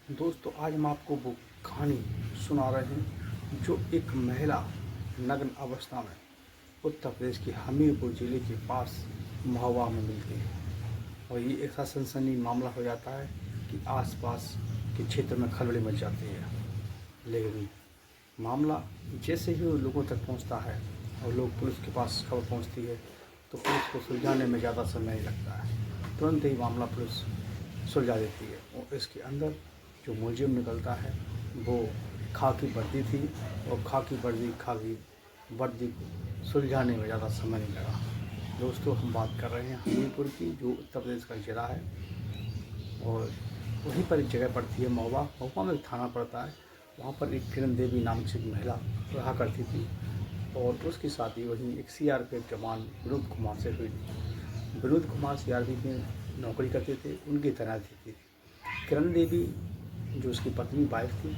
दोस्तों आज हम आपको वो कहानी सुना रहे हैं जो एक महिला नग्न अवस्था में उत्तर प्रदेश के हमीरपुर जिले के पास महुआ में मिलती है। और ये ऐसा सनसनी मामला हो जाता है कि आसपास के क्षेत्र में खलबली मच जाती है। लेकिन मामला जैसे ही वो लोगों तक पहुंचता है और लोग पुलिस के पास खबर पहुंचती है तो पुलिस को सुलझाने में ज़्यादा समय नहीं लगता है। तुरंत ही मामला पुलिस सुलझा देती है और इसके अंदर जो मुलजिम निकलता है वो खाकी वर्दी थी और खाकी वर्दी को सुलझाने में ज़्यादा समय नहीं लगा। दोस्तों हम बात कर रहे हैं हमीरपुर की, जो उत्तर प्रदेश का जिला है और वहीं पर एक जगह पड़ती है महुआ। महुआ में एक थाना पड़ता है। वहाँ पर एक किरण देवी नाम से एक महिला रहा करती थी और उसकी शादी वहीं एक सीआरपीएफ जवान विनोद कुमार से हुई थी। विनोद कुमार सीआरपीएफ में नौकरी करते थे, उनकी तैनाती थी। किरण देवी जो उसकी पत्नी वाइफ थी,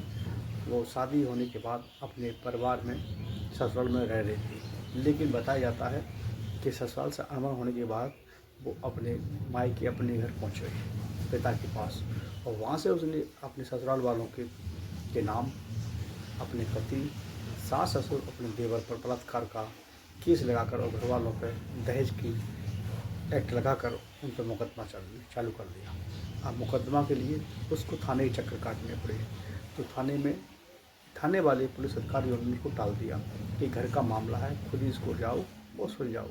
वो शादी होने के बाद अपने परिवार में ससुराल में रह रही थी। लेकिन बताया जाता है कि ससुराल से अनबन होने के बाद वो अपने मायके अपने घर पहुँच गई पिता के पास, और वहाँ से उसने अपने ससुराल वालों के नाम अपने पति, सास ससुर, अपने देवर पर बलात्कार का केस लगाकर और घर वालों पर दहेज की एक्ट लगाकर उन पर मुकदमा चालू कर दिया। अब मुकदमा के लिए उसको थाने के चक्कर काटने पड़े। तो थाने वाले पुलिस अधिकारियों ने उनको टाल दिया कि घर का मामला है, खुद ही इसको जाओ और सुलझाओ।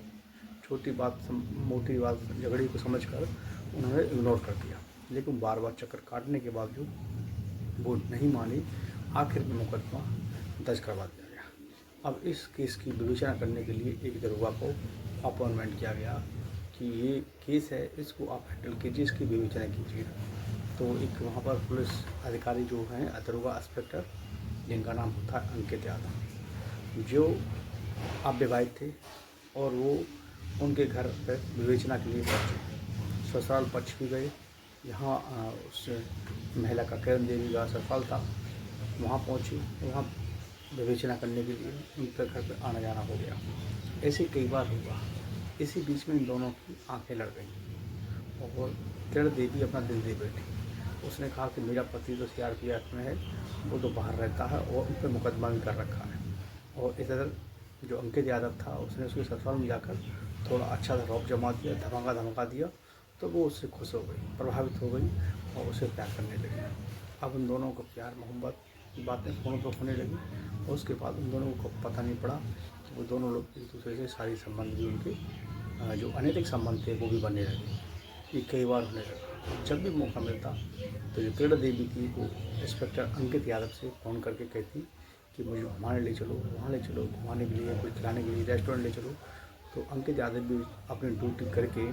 छोटी बात मोटी बात झगड़े को समझकर उन्होंने इग्नोर कर दिया। लेकिन बार बार चक्कर काटने के बावजूद वो नहीं मानी। आखिर में मुकदमा दर्ज करवा दिया गया। अब इस केस की विवेचना करने के लिए एक दरोगा को अपॉइंटमेंट किया गया कि ये केस है, इसको आप हैंडल कीजिए, इसकी विवेचना कीजिए। तो एक वहाँ पर पुलिस अधिकारी जो हैं दरोगा इंस्पेक्टर, जिनका नाम था अंकित यादव, जो अविवाहित थे और वो उनके घर पर विवेचना के लिए पहुँचे। ससुराल पक्ष भी गए, यहाँ उस महिला का किरण देवी का ससुराल था, वहाँ पहुँचे। वहाँ विवेचना करने के लिए उनके घर पर आना जाना हो गया। ऐसे कई बार हुआ। इसी बीच में इन दोनों की आंखें लड़ गईं और किरण देवी अपना दिल दे बैठी। उसने कहा कि मेरा पति तो सीआरपीएफ में है, वो तो बाहर रहता है और उन पर मुकदमा भी कर रखा है। और इधर जो अंकित यादव था, उसने उसके ससुराल में जाकर थोड़ा अच्छा सा रौब जमा दिया, धमका दिया, तो वो उससे खुश हो गई, प्रभावित हो गई और उसे प्यार करने लगी। अब उन दोनों को प्यार मोहब्बत की बातें फ़ोन पर होने लगी और उसके बाद उन दोनों को पता नहीं पड़ा कि वो दोनों लोग एक दूसरे से शारीरिक संबंध भी उनके जो अनैतिक संबंध थे वो भी बनने लगे। ये कई बार होने लगा। जब भी मौका मिलता तो जो किरण देवी थी वो इंस्पेक्टर अंकित यादव से फ़ोन करके कहती कि मुझे घुमाने ले चलो, वहाँ ले चलो, घुमाने के लिए, कुछ खिलाने के लिए, रेस्टोरेंट ले चलो। तो अंकित यादव भी अपनी ड्यूटी करके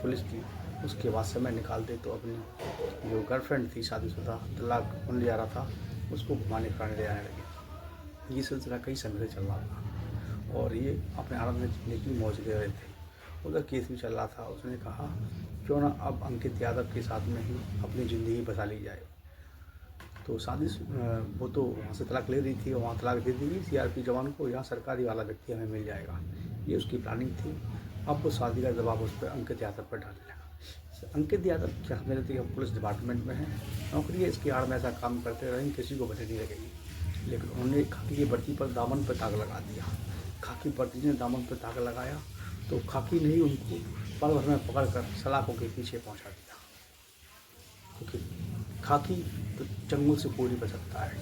पुलिस की उसके बाद समय निकालते तो अपनी जो गर्लफ्रेंड थी शादीशुदा, तलाक होने जा रहा था, उसको घुमाने फिराने ले जाने लगे। ये सिलसिला कई समय से चल रहा था और ये अपने आनंद में जीने की मौज ले रहे थे। उधर केस भी चल रहा था। उसने कहा क्यों ना अब अंकित यादव के साथ में ही अपनी ज़िंदगी बसा ली जाए। तो वो तो वहाँ से तलाक ले रही थी और वहाँ तलाक दे देगी सीआरपी जवान को, यहाँ सरकारी वाला व्यक्ति हमें मिल जाएगा, ये उसकी प्लानिंग थी। अब वो शादी का दबाव उस पर अंकित यादव पर डालने लगा। अंकित यादव क्या मेरे तो पुलिस डिपार्टमेंट में है, नौकरी है, इसकी आड़ में ऐसा काम करते रहेंगे, किसी को बने नहीं लगेगी। लेकिन उन्होंने खाकी की वर्दी पर दामन पर दाग लगा दिया। खाकी वर्दी ने दामन पर दाग लगाया तो खाकी ने ही उनको पल भर में पकड़कर सलाखों के पीछे पहुंचा दिया। क्योंकि खाकी तो चंगुल से कोई नहीं बच सकता है,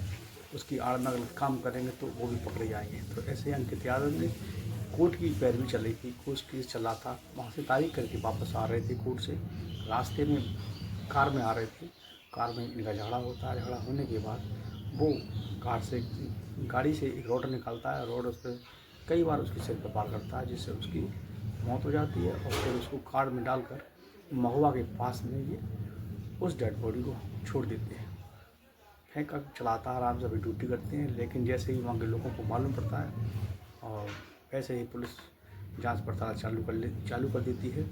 उसकी आड़ में अगर काम करेंगे तो वो भी पकड़े जाएंगे। तो ऐसे अंकित यादव ने कोर्ट की पैरवी चल रही थी, कोर्ट केस चल रहा था, वहाँ से तारीख करके वापस आ रहे थे कोर्ट से, रास्ते में कार में आ रहे थे। कार में इनका झगड़ा होता है। झगड़ा होने के बाद वो गाड़ी से एक रोड निकालता है, रोड उस पर कई बार उसके सिर पर वार करता है, जिससे उसकी मौत हो जाती है। और फिर उसको कार में डालकर महुआ के पास में ये उस डेड बॉडी को छोड़ देते हैं। फेंक कर चलाता है, आराम से अभी ड्यूटी करते हैं। लेकिन जैसे ही वहाँ के लोगों को मालूम पड़ता है और वैसे ही पुलिस जांच पड़ताल चालू कर देती है,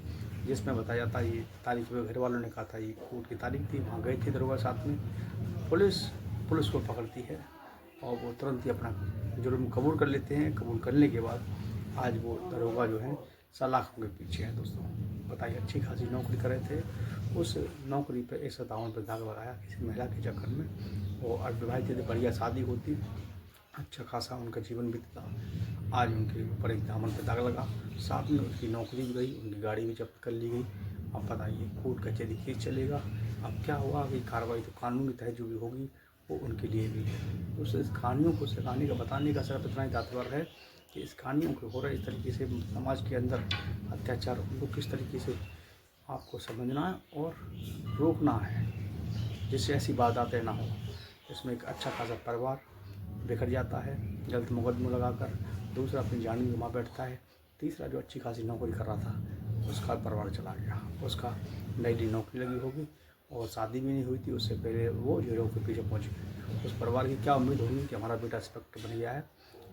जिसमें बताया जाता है ये तारीख घर वालों ने कहा था ये कोर्ट की तारीख थी, वहाँ गए थे दरोगा साथ में। पुलिस को पकड़ती है और वो तुरंत ही अपना जुर्म कबूल कर लेते हैं। कबूल करने के बाद आज वो दरोगा जो है सलाखों के पीछे हैं दोस्तों। बताइए अच्छी खासी नौकरी कर रहे थे, उस नौकरी पे 157 पे दाग लगाया किसी महिला के चक्कर में। वो अविवाहित थे, बढ़िया शादी होती, अच्छा खासा उनका जीवन बीतता। आज उनके ऊपर एक दामन पे दाग लगा, साथ में उनकी नौकरी भी गई, उनकी गाड़ी भी जब्त कर ली गई। अब बताइए कोर्ट कचहरी केस चलेगा। अब क्या हुआ कि कार्रवाई तो कानून के तहत जो भी होगी वो उनके लिए भी है। उस इस कहानियों को सिखाने का, बताने का सिर्फ इतना ही तात्पर्य है कि इस कहानियों को हो रहे इस तरीके से समाज के अंदर अत्याचार, उनको किस तरीके से आपको समझना है और रोकना है, जिससे ऐसी वारदातें ना हो। इसमें एक अच्छा खासा परिवार बिखर जाता है गलत मुकदमा लगाकर, दूसरा अपनी जान भी गंवा बैठता है, तीसरा जो अच्छी खासी नौकरी कर रहा था उसका परिवार चला गया, उसका नई नौकरी लगी होगी और शादी भी नहीं हुई थी, उससे पहले वो हीरो के पीछे पहुंच गए। उस परिवार की क्या उम्मीद होगी कि हमारा बेटा इंस्पेक्टर बन गया है,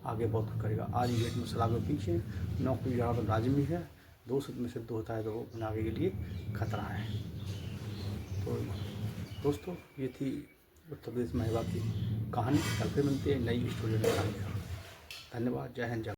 आगे बहुत कुछ करेगा। आज ही डेट में सलाह के पीछे नौकरी ज़्यादा तो लाजमी है, दो में सिद्ध होता है तो वो आगे के लिए खतरा है। तो दोस्तों ये थी उत्तर प्रदेश महिला की कहानी। कल फिर मिलते हैं नई स्टोरी में। धन्यवाद। जय हिंद।